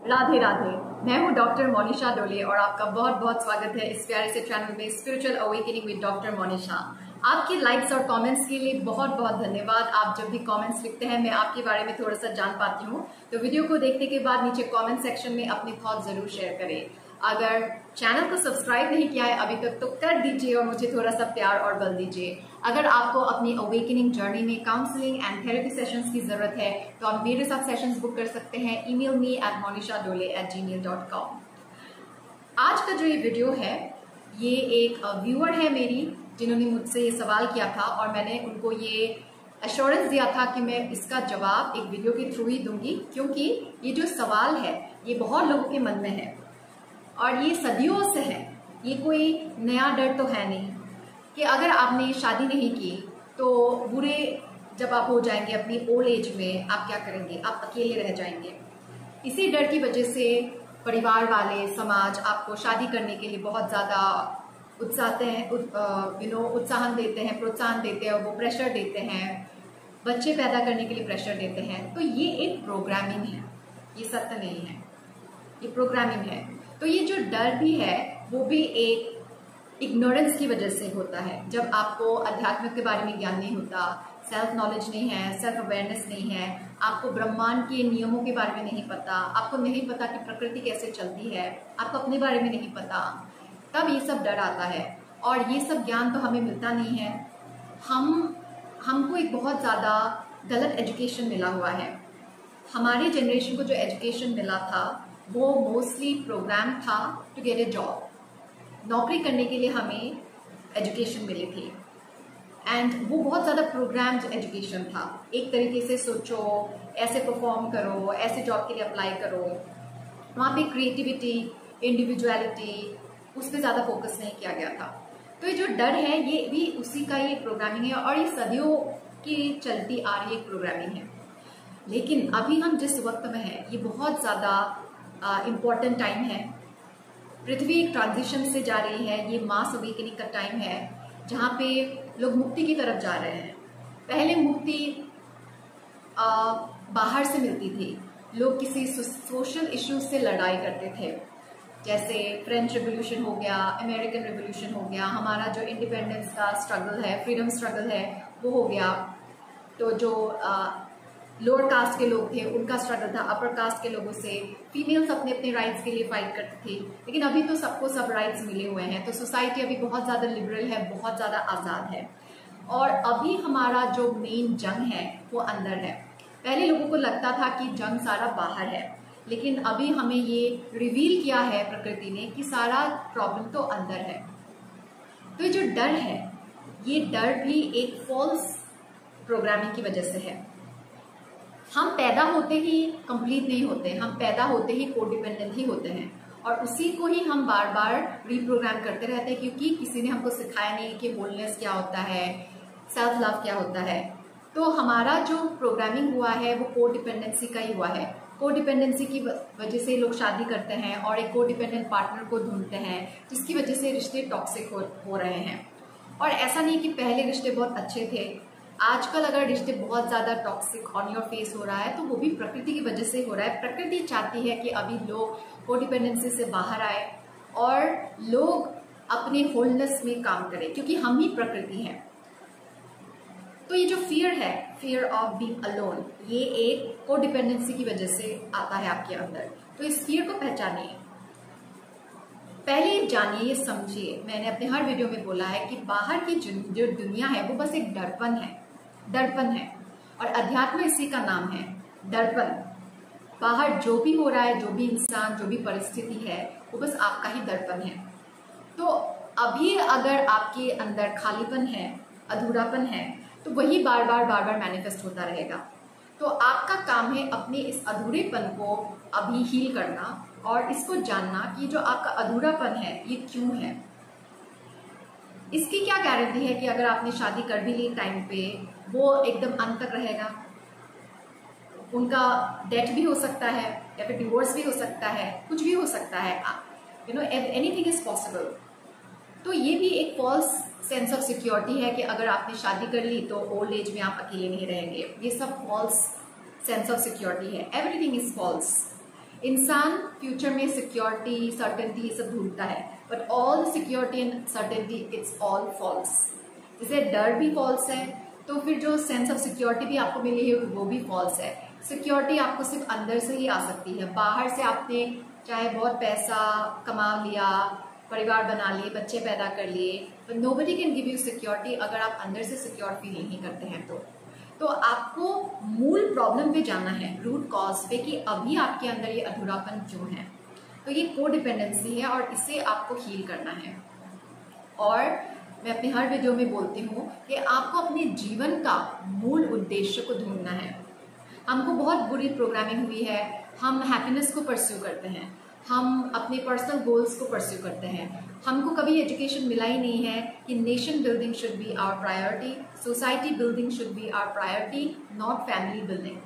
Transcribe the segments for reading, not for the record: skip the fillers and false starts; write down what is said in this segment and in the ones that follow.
राधे राधे। मैं हूं डॉक्टर मोनिशा डोले और आपका बहुत बहुत स्वागत है इस प्यारे से चैनल में spiritual awakening with doctor Monisha. आपके लाइक्स और कमेंट्स के लिए बहुत बहुत धन्यवाद। आप जब भी कमेंट्स लिखते हैं मैं आपके बारे में थोड़ा सा जान पाती हूँ। तो वीडियो को देखने के बाद नीचे कमेंट सेक्शन में अपने थॉट जरूर शेयर करें। अगर चैनल को सब्सक्राइब नहीं किया है अभी तक तो कर दीजिए और मुझे थोड़ा सा प्यार और बल दीजिए। अगर आपको अपनी अवेकनिंग जर्नी में काउंसलिंग एंड थेरेपी सेशंस की जरूरत है तो आप मेरे साथ सेशंस बुक कर सकते हैं। email me at monishadole@gmail.com। आज का जो ये वीडियो है ये एक व्यूअर है मेरी जिन्होंने मुझसे ये सवाल किया था और मैंने उनको ये एश्योरेंस दिया था कि मैं इसका जवाब एक वीडियो के थ्रू ही दूंगी, क्योंकि ये जो सवाल है ये बहुत लोगों के मन में है और ये सदियों से है। ये कोई नया डर तो है नहीं कि अगर आपने शादी नहीं की तो बुरे जब आप हो जाएंगे अपनी ओल्ड एज में आप क्या करेंगे, आप अकेले रह जाएंगे। इसी डर की वजह से परिवार वाले, समाज आपको शादी करने के लिए बहुत ज़्यादा उत्साहन देते हैं, प्रोत्साहन देते हैं, वो प्रेशर देते हैं, बच्चे पैदा करने के लिए प्रेशर देते हैं। तो ये एक प्रोग्रामिंग है, ये सत्य नहीं है, ये प्रोग्रामिंग है। तो ये जो डर भी है वो भी एक इग्नोरेंस की वजह से होता है। जब आपको अध्यात्म के बारे में ज्ञान नहीं होता, सेल्फ नॉलेज नहीं है, सेल्फ अवेयरनेस नहीं है, आपको ब्रह्मांड के नियमों के बारे में नहीं पता, आपको नहीं पता कि प्रकृति कैसे चलती है, आपको अपने बारे में नहीं पता, तब ये सब डर आता है। और ये सब ज्ञान तो हमें मिलता नहीं है। हमको एक बहुत ज़्यादा गलत एजुकेशन मिला हुआ है। हमारे जनरेशन को जो एजुकेशन मिला था वो मोस्टली प्रोग्राम था टू गेट ए जॉब। नौकरी करने के लिए हमें एजुकेशन मिली थी एंड वो बहुत ज़्यादा प्रोग्राम्ड एजुकेशन था। एक तरीके से सोचो, ऐसे परफॉर्म करो, ऐसे जॉब के लिए अप्लाई करो। वहाँ पे क्रिएटिविटी, इंडिविजुअलिटी, उस पर ज़्यादा फोकस नहीं किया गया था। तो ये जो डर है ये भी उसी का ही प्रोग्रामिंग है और ये सदियों की चलती आ रही एक प्रोग्रामिंग है। लेकिन अभी हम जिस वक्त में हैं ये बहुत ज़्यादा इम्पॉर्टेंट टाइम है। पृथ्वी एक ट्रांजिशन से जा रही है। ये मास अवेकनिंग का टाइम है जहाँ पे लोग मुक्ति की तरफ जा रहे हैं। पहले मुक्ति बाहर से मिलती थी। लोग किसी सोशल इश्यूज से लड़ाई करते थे, जैसे फ्रेंच रेवोल्यूशन हो गया, अमेरिकन रेवोल्यूशन हो गया, हमारा जो इंडिपेंडेंस का स्ट्रगल है, फ्रीडम स्ट्रगल है वो हो गया। तो जो लोअर कास्ट के लोग थे उनका स्ट्रगल था अपर कास्ट के लोगों से। फीमेल्स अपने अपने राइट्स के लिए फाइट करती थी। लेकिन अभी तो सबको सब राइट्स मिले हुए हैं। तो सोसाइटी अभी बहुत ज़्यादा लिबरल है, बहुत ज़्यादा आज़ाद है। और अभी हमारा जो मेन जंग है वो अंदर है। पहले लोगों को लगता था कि जंग सारा बाहर है, लेकिन अभी हमें ये रिवील किया है प्रकृति ने कि सारा प्रॉब्लम तो अंदर है। तो ये जो डर है ये डर भी एक फॉल्स प्रोग्रामिंग की वजह से है। हम पैदा होते ही कंप्लीट नहीं होते, हम पैदा होते ही कोडिपेंडेंट ही होते हैं और उसी को ही हम बार बार रीप्रोग्राम करते रहते हैं, क्योंकि किसी ने हमको सिखाया नहीं कि होलनेस क्या होता है, सेल्फ लव क्या होता है। तो हमारा जो प्रोग्रामिंग हुआ है वो कोडिपेंडेंसी का ही हुआ है। कोडिपेंडेंसी की वजह से लोग शादी करते हैं और एक कोडिपेंडेंट पार्टनर को ढूंढते हैं, जिसकी वजह से रिश्ते टॉक्सिक हो रहे हैं। और ऐसा नहीं कि पहले रिश्ते बहुत अच्छे थे। आजकल अगर रिश्ते बहुत ज़्यादा टॉक्सिक ऑन योर फेस हो रहा है तो वो भी प्रकृति की वजह से हो रहा है। प्रकृति चाहती है कि अभी लोग कोडिपेंडेंसी से बाहर आए और लोग अपने होलनेस में काम करें, क्योंकि हम ही प्रकृति हैं। तो ये जो फियर है, फियर ऑफ बीइंग अलोन, ये एक कोडिपेंडेंसी की वजह से आता है आपके अंदर। तो इस फियर को पहचानिए, पहले जानिए, ये समझिए। मैंने अपने हर वीडियो में बोला है कि बाहर की जो दुनिया है वो बस एक दर्पण है, दर्पण है। और अध्यात्म इसी का नाम है, दर्पण। बाहर जो भी हो रहा है, जो भी इंसान, जो भी परिस्थिति है वो बस आपका ही दर्पण है। तो अभी अगर आपके अंदर खालीपन है, अधूरापन है, तो वही बार बार मैनिफेस्ट होता रहेगा। तो आपका काम है अपने इस अधूरेपन को अभी हील करना और इसको जानना कि जो आपका अधूरापन है ये क्यों है। इसकी क्या गारंटी है कि अगर आपने शादी कर भी ली टाइम पे वो एकदम अंत तक रहेगा। उनका डेथ भी हो सकता है या फिर डिवोर्स भी हो सकता है, कुछ भी हो सकता है। Anything is possible. तो ये भी एक फॉल्स सेंस ऑफ सिक्योरिटी है कि अगर आपने शादी कर ली तो ओल्ड एज में आप अकेले नहीं रहेंगे। ये सब फॉल्स सेंस ऑफ सिक्योरिटी है। Everything is false. इंसान फ्यूचर में सिक्योरिटी, सर्टेनिटी ये सब ढूंढता है, but all security and certainty it's all false. जैसे डर भी फॉल्स है, तो फिर जो सेंस ऑफ सिक्योरिटी भी आपको मिली है वो भी फॉल्स है। सिक्योरिटी आपको सिर्फ अंदर से ही आ सकती है, बाहर से आपने चाहे बहुत पैसा कमा लिया, परिवार बना लिए, बच्चे पैदा कर लिए, but nobody can give you security अगर आप अंदर से सिक्योर फील नहीं करते हैं। तो आपको मूल प्रॉब्लम पे जाना है, रूट कॉज पे, कि अभी आपके अंदर ये अधूरापन क्यों है। तो ये कोडिपेंडेंसी है और इसे आपको हील करना है। और मैं अपने हर वीडियो में बोलती हूँ कि आपको अपने जीवन का मूल उद्देश्य को ढूंढना है। हमको बहुत बुरी प्रोग्रामिंग हुई है, हम हैप्पीनेस को परस्यू करते हैं, हम अपने पर्सनल गोल्स को परस्यू करते हैं। हमको कभी एजुकेशन मिला ही नहीं है कि nation building should be our priority, society building should be our priority, not family building.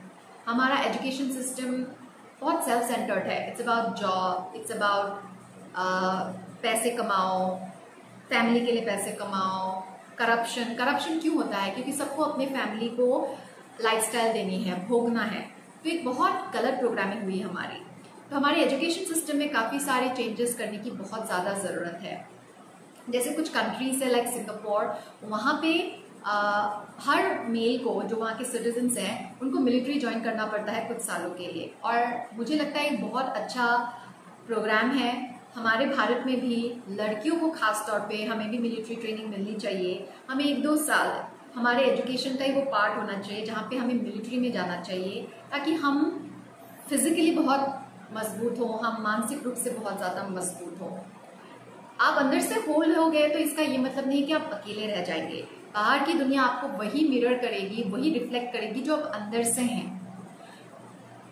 हमारा एजुकेशन सिस्टम बहुत सेल्फ सेंटर्ड है। It's about job, it's about पैसे कमाओ, फैमिली के लिए पैसे कमाओ। करप्शन क्यों होता है? क्योंकि सबको अपने फैमिली को लाइफस्टाइल देनी है, भोगना है। तो एक बहुत गलत प्रोग्रामिंग हुई है हमारी। तो हमारे एजुकेशन सिस्टम में काफ़ी सारे चेंजेस करने की बहुत ज़्यादा ज़रूरत है। जैसे कुछ कंट्रीज है लाइक सिंगापुर, वहाँ पे हर मेल को, जो वहाँ के सिटीजन्स हैं, उनको मिलिट्री ज्वाइन करना पड़ता है कुछ सालों के लिए। और मुझे लगता है एक बहुत अच्छा प्रोग्राम है। हमारे भारत में भी लड़कियों को खास तौर पे हमें भी मिलिट्री ट्रेनिंग मिलनी चाहिए। हमें 1-2 साल हमारे एजुकेशन का ही वो पार्ट होना चाहिए जहाँ पे हमें मिलिट्री में जाना चाहिए, ताकि हम फिजिकली बहुत मजबूत हो, हम मानसिक रूप से बहुत ज़्यादा मजबूत हो। आप अंदर से होल हो गए तो इसका ये मतलब नहीं कि आप अकेले रह जाएंगे। बाहर की दुनिया आपको वही मिरर करेगी, वही रिफ्लेक्ट करेगी जो आप अंदर से हैं।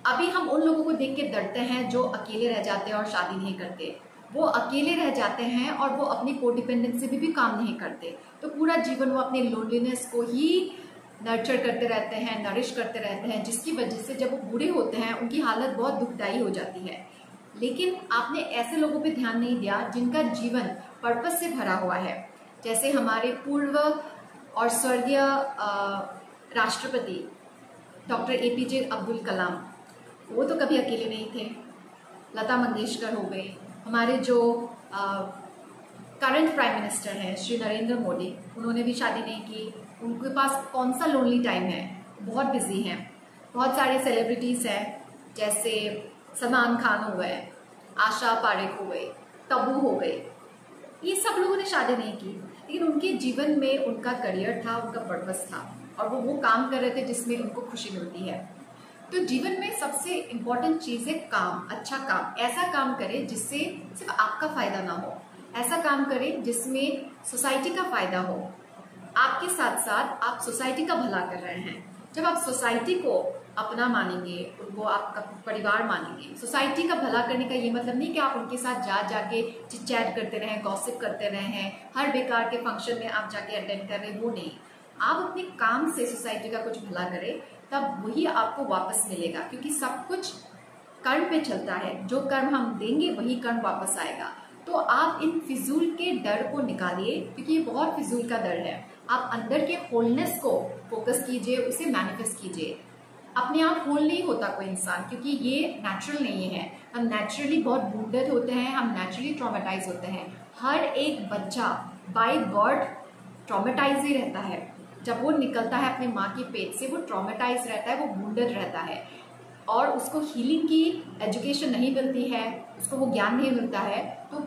अभी हम उन लोगों को देख के डरते हैं जो अकेले रह जाते हैं और शादी नहीं करते। वो अकेले रह जाते हैं और वो अपनी कोडिपेंडेंसी भी काम नहीं करते, तो पूरा जीवन वो अपने लोनलीनेस को ही नर्चर करते रहते हैं, नरिश करते रहते हैं, जिसकी वजह से जब वो बूढ़े होते हैं उनकी हालत बहुत दुखदायी हो जाती है। लेकिन आपने ऐसे लोगों पे ध्यान नहीं दिया जिनका जीवन पर्पस से भरा हुआ है। जैसे हमारे पूर्व और स्वर्गीय राष्ट्रपति डॉक्टर APJ अब्दुल कलाम, वो तो कभी अकेले नहीं थे। लता मंगेशकर हो गए, हमारे जो करंट प्राइम मिनिस्टर हैं श्री नरेंद्र मोदी, उन्होंने भी शादी नहीं की। उनके पास कौन सा लोनली टाइम है, बहुत बिजी हैं। बहुत सारे सेलिब्रिटीज़ हैं, जैसे सलमान खान हो गए, आशा पारेख हो गए, तब्बू हो गए। ये सब लोगों ने शादी नहीं की, लेकिन उनके जीवन में उनका करियर था, उनका पर्पस था, और वो काम कर रहे थे जिसमें उनको खुशी मिलती है। तो जीवन में सबसे इम्पोर्टेंट चीज़ है काम, अच्छा काम। ऐसा काम करें जिससे सिर्फ आपका फायदा ना हो, ऐसा काम करें जिसमें सोसाइटी का फायदा हो। आपके साथ साथ आप सोसाइटी का भला कर रहे हैं। जब आप सोसाइटी को अपना मानेंगे, उनको आपका परिवार मानेंगे, सोसाइटी का भला करने का ये मतलब नहीं कि आप उनके साथ जाके चिट चैट करते रहें, गॉसिप करते रहें, हर बेकार के फंक्शन में आप जाके अटेंड कर रहे, वो नहीं। आप अपने काम से सोसाइटी का कुछ भला करें, तब वही आपको वापस मिलेगा, क्योंकि सब कुछ कर्म पे चलता है। जो कर्म हम देंगे वही कर्म वापस आएगा। तो आप इन फिजूल के डर को निकालिए, क्योंकि ये बहुत फिजूल का डर है। आप अंदर के होलनेस को फोकस कीजिए, उसे मैनिफेस्ट कीजिए। अपने आप होल नहीं होता कोई इंसान, क्योंकि ये नेचुरल नहीं है। हम नेचुरली बहुत वुंडेड होते हैं, हम नेचुरली ट्रॉमेटाइज होते हैं। हर एक बच्चा बाय बर्थ ट्रॉमेटाइज ही रहता है। जब वो निकलता है अपने माँ के पेट से, वो ट्रॉमेटाइज रहता है, वो वुंडेड रहता है, और उसको हीलिंग की एजुकेशन नहीं मिलती है, उसको वो ज्ञान नहीं मिलता है, तो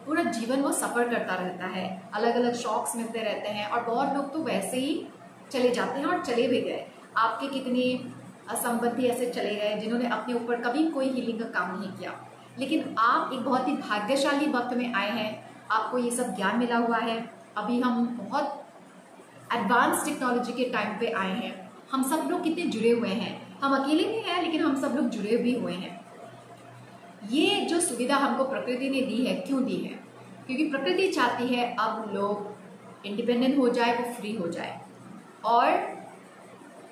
पूरा जीवन वो सफ़र करता रहता है। अलग अलग शॉक्स मिलते रहते हैं, और बहुत लोग तो वैसे ही चले जाते हैं और चले भी गए। आपके कितने संबंधी ऐसे चले गए जिन्होंने अपने ऊपर कभी कोई हीलिंग का काम नहीं किया। लेकिन आप एक बहुत ही भाग्यशाली वक्त में आए हैं, आपको ये सब ज्ञान मिला हुआ है। अभी हम बहुत एडवांस टेक्नोलॉजी के टाइम पे आए हैं। हम सब लोग कितने जुड़े हुए हैं, हम अकेले नहीं हैं, लेकिन हम सब लोग जुड़े भी हुए हैं। ये जो सुविधा हमको प्रकृति ने दी है, क्यों दी है? क्योंकि प्रकृति चाहती है अब लोग इंडिपेंडेंट हो जाए, वो फ्री हो जाए। और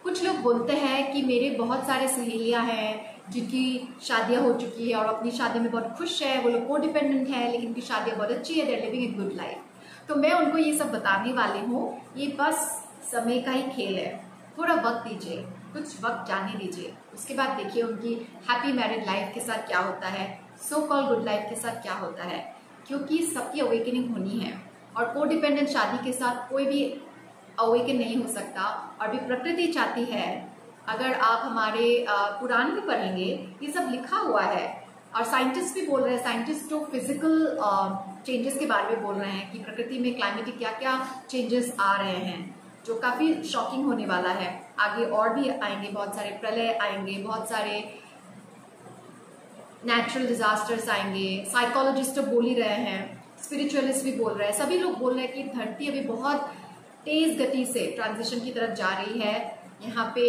कुछ लोग बोलते हैं कि मेरे बहुत सारे सहेलियां हैं जिनकी शादियां हो चुकी है और अपनी शादी में बहुत खुश है, वो लोग कोडिपेंडेंट है, लेकिन उनकी शादियां बहुत अच्छी है, they are living a good life. तो मैं उनको ये सब बताने वाली हूँ, ये बस समय का ही खेल है। थोड़ा वक्त दीजिए, कुछ वक्त जाने दीजिए, उसके बाद देखिए उनकी हैप्पी मैरिड लाइफ के साथ क्या होता है, सो कॉल गुड लाइफ के साथ क्या होता है, क्योंकि सबकी अवेकनिंग होनी है। और को डिपेंडेंट शादी के साथ कोई भी अवेकन नहीं हो सकता। और भी प्रकृति चाहती है, अगर आप हमारे पुराण में पढ़ेंगे ये सब लिखा हुआ है, और साइंटिस्ट भी बोल रहे हैं, साइंटिस्ट जो फिजिकल चेंजेस के बारे में बोल रहे हैं कि प्रकृति में क्लाइमेटिक क्या क्या चेंजेस आ रहे हैं, जो काफ़ी शॉकिंग होने वाला है। आगे और भी आएंगे, बहुत सारे प्रलय आएंगे, बहुत सारे नेचुरल डिजास्टर्स आएंगे। साइकोलॉजिस्ट तो बोल ही रहे हैं, स्पिरिचुअलिस्ट भी बोल रहे हैं, सभी लोग बोल रहे हैं कि धरती अभी बहुत तेज गति से ट्रांजिशन की तरफ जा रही है। यहाँ पे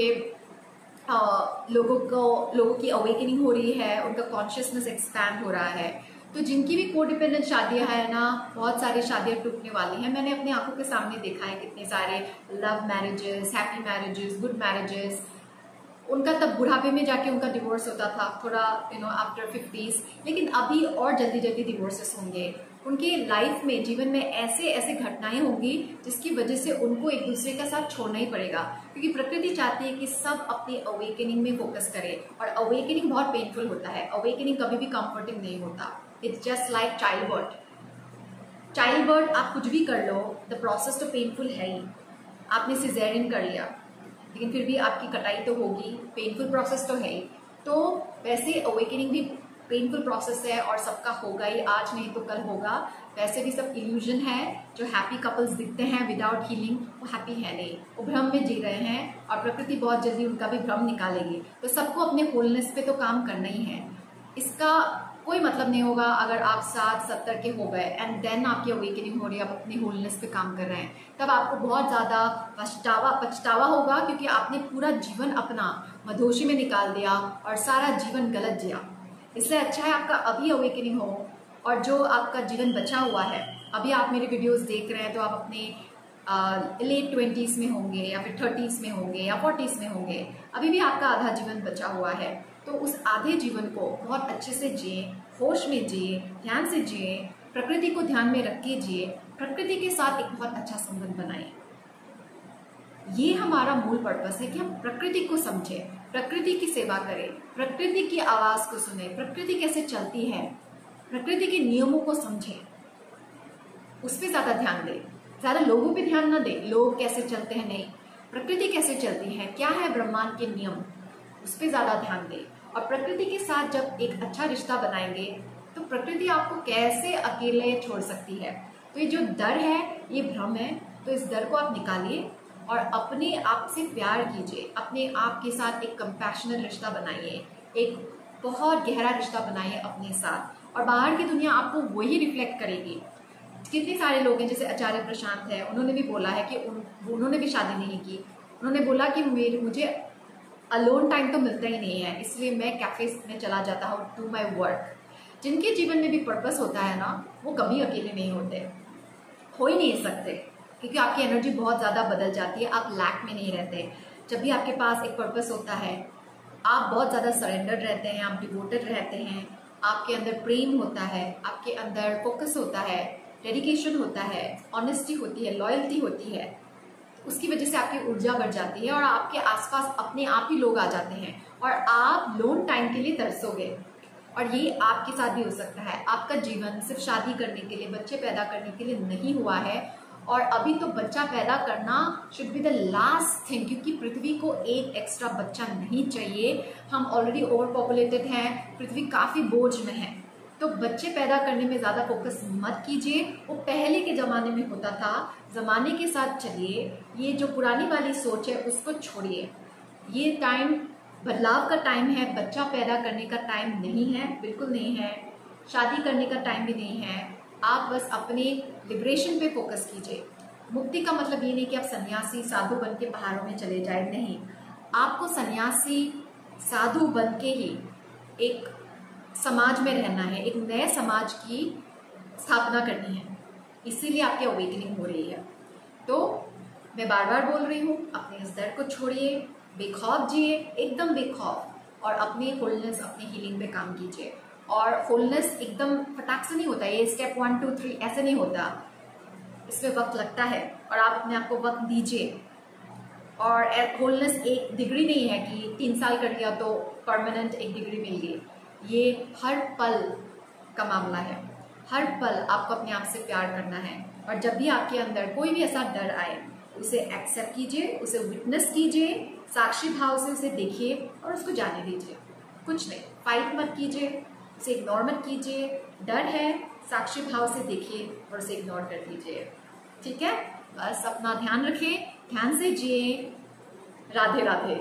लोगों की अवेकनिंग हो रही है, उनका कॉन्शियसनेस एक्सपैंड हो रहा है। तो जिनकी भी को डिपेंडेंट शादियां हैं ना, बहुत सारी शादियां टूटने वाली हैं। मैंने अपनी आंखों के सामने देखा है कितने सारे love marriages, happy marriages, good marriages, उनका तब बुढ़ापे में जाके उनका डिवोर्स होता था, थोड़ा आफ्टर 50s, लेकिन अभी और जल्दी जल्दी डिवोर्सेस होंगे। उनकी लाइफ में, जीवन में ऐसे ऐसे घटनाएं होंगी जिसकी वजह से उनको एक दूसरे का साथ छोड़ना ही पड़ेगा, क्योंकि प्रकृति चाहती है कि सब अपनी अवेकनिंग में फोकस करें। और अवेकनिंग बहुत पेनफुल होता है, अवेकनिंग कभी भी कंफर्टिंग नहीं होता। It's just like child birth आप कुछ भी कर लो, द प्रोसेस तो पेनफुल है ही। आपने सिजेरियन कर लिया, लेकिन फिर भी आपकी कटाई तो होगी, पेनफुल प्रोसेस तो है ही। तो वैसे अवेकनिंग भी पेनफुल प्रोसेस है और सबका होगा ही, आज नहीं तो कल होगा। वैसे भी सब इल्यूजन है। जो हैप्पी कपल्स दिखते हैं विदाउट हीलिंग, वो हैप्पी है नहीं, वो भ्रम में जी रहे हैं, और प्रकृति बहुत जल्दी उनका भी भ्रम निकालेगी। तो सबको अपने होलनेस पे तो काम करना ही है। इसका कोई मतलब नहीं होगा अगर आप 60-70 के हो गए एंड देन आपकी अवेकनिंग हो रही है, आप अपनी होलनेस पे काम कर रहे हैं, तब आपको बहुत ज्यादा पछतावा होगा, क्योंकि आपने पूरा जीवन अपना मधोशी में निकाल दिया और सारा जीवन गलत जिया। इससे अच्छा है आपका अभी अवेकनिंग हो, और जो आपका जीवन बचा हुआ है, अभी आप मेरे वीडियोस देख रहे हैं तो आप अपने लेट 20s में होंगे, या फिर 30s में होंगे, या 40s में होंगे, अभी भी आपका आधा जीवन बचा हुआ है। तो उस आधे जीवन को बहुत अच्छे से जिए, होश में जिए, ध्यान से जिए, प्रकृति को ध्यान में रख के जिए, प्रकृति के साथ एक बहुत अच्छा संबंध बनाए। ये हमारा मूल पर्पस है कि हम प्रकृति को समझें, प्रकृति की सेवा करें, प्रकृति की आवाज को सुने, प्रकृति कैसे चलती है, प्रकृति के नियमों को समझें, उस पर ज्यादा ध्यान दें। ज्यादा लोगों पे ध्यान ना दें, लोग कैसे चलते हैं, नहीं, प्रकृति कैसे चलती है, क्या है ब्रह्मांड के नियम, उस पर ज्यादा ध्यान दें। और प्रकृति के साथ जब एक अच्छा रिश्ता बनाएंगे तो प्रकृति आपको कैसे अकेले छोड़ सकती है। तो ये जो डर है, ये भ्रम है, तो इस डर को आप निकालिए और अपने आप से प्यार कीजिए, अपने आप के साथ एक कंपैशनेट रिश्ता बनाइए, एक बहुत गहरा रिश्ता बनाइए अपने साथ, और बाहर की दुनिया आपको वही रिफ्लेक्ट करेगी। कितने सारे लोग हैं, जैसे आचार्य प्रशांत है, उन्होंने भी बोला है कि उन्होंने भी शादी नहीं की। उन्होंने बोला कि मुझे अलोन टाइम तो मिलता ही नहीं है, इसलिए मैं कैफेज में चला जाता हूँ टू माई वर्क। जिनके जीवन में भी पर्पस होता है ना, वो कभी अकेले नहीं होते, हो ही नहीं सकते, क्योंकि आपकी एनर्जी बहुत ज़्यादा बदल जाती है, आप लैक में नहीं रहते। जब भी आपके पास एक पर्पस होता है, आप बहुत ज़्यादा सरेंडर्ड रहते हैं, आप डिवोटेड रहते हैं, आपके अंदर प्रेम होता है, आपके अंदर फोकस होता है, डेडिकेशन होता है, ऑनेस्टी होती है, लॉयल्टी होती है। उसकी वजह से आपकी ऊर्जा बढ़ जाती है और आपके आसपास अपने आप ही लोग आ जाते हैं और आप लोन टाइम के लिए तरसोगे। और ये आपके साथ भी हो सकता है। आपका जीवन सिर्फ शादी करने के लिए, बच्चे पैदा करने के लिए नहीं हुआ है, और अभी तो बच्चा पैदा करना should be the last thing, क्योंकि पृथ्वी को एक एक्स्ट्रा बच्चा नहीं चाहिए। हम ऑलरेडी ओवर पॉपुलेटेड हैं, पृथ्वी काफी बोझ में है। तो बच्चे पैदा करने में ज्यादा फोकस मत कीजिए, वो पहले के जमाने में होता था। जमाने के साथ चलिए, ये जो पुरानी वाली सोच है उसको छोड़िए। ये टाइम बदलाव का टाइम है, बच्चा पैदा करने का टाइम नहीं है, बिल्कुल नहीं है। शादी करने का टाइम भी नहीं है। आप बस अपने लिबरेशन पे फोकस कीजिए। मुक्ति का मतलब ये नहीं कि आप सन्यासी साधु बन के पहाड़ों में चले जाए, नहीं। आपको सन्यासी साधु बन के ही एक समाज में रहना है, एक नए समाज की स्थापना करनी है, इसीलिए आपकी अवेकनिंग हो रही है। तो मैं बार बार बोल रही हूँ, अपने इस डर को छोड़िए, बेखौफ जिए, एकदम बेखौफ, और अपनी होलनेस, अपनी हीलिंग पे काम कीजिए। और होलनेस एकदम फटाक से नहीं होता, ये स्टेप 1 2 3 ऐसे नहीं होता, इसमें वक्त लगता है और आप अपने आप को वक्त दीजिए। और होलनेस एक डिग्री नहीं है कि 3 साल कर लिया तो परमानेंट एक डिग्री मिल गई। ये हर पल का मामला है। हर पल आपको अपने आप से प्यार करना है, और जब भी आपके अंदर कोई भी ऐसा डर आए उसे एक्सेप्ट कीजिए, उसे विटनेस कीजिए, साक्षी भाव से उसे देखिए और उसको जाने दीजिए। कुछ नहीं, फाइट मत कीजिए, उसे इग्नोर मत कीजिए। डर है, साक्षी भाव से देखिए और उसे इग्नोर कर दीजिए। ठीक है, बस अपना ध्यान रखें, ध्यान से जिए। राधे राधे।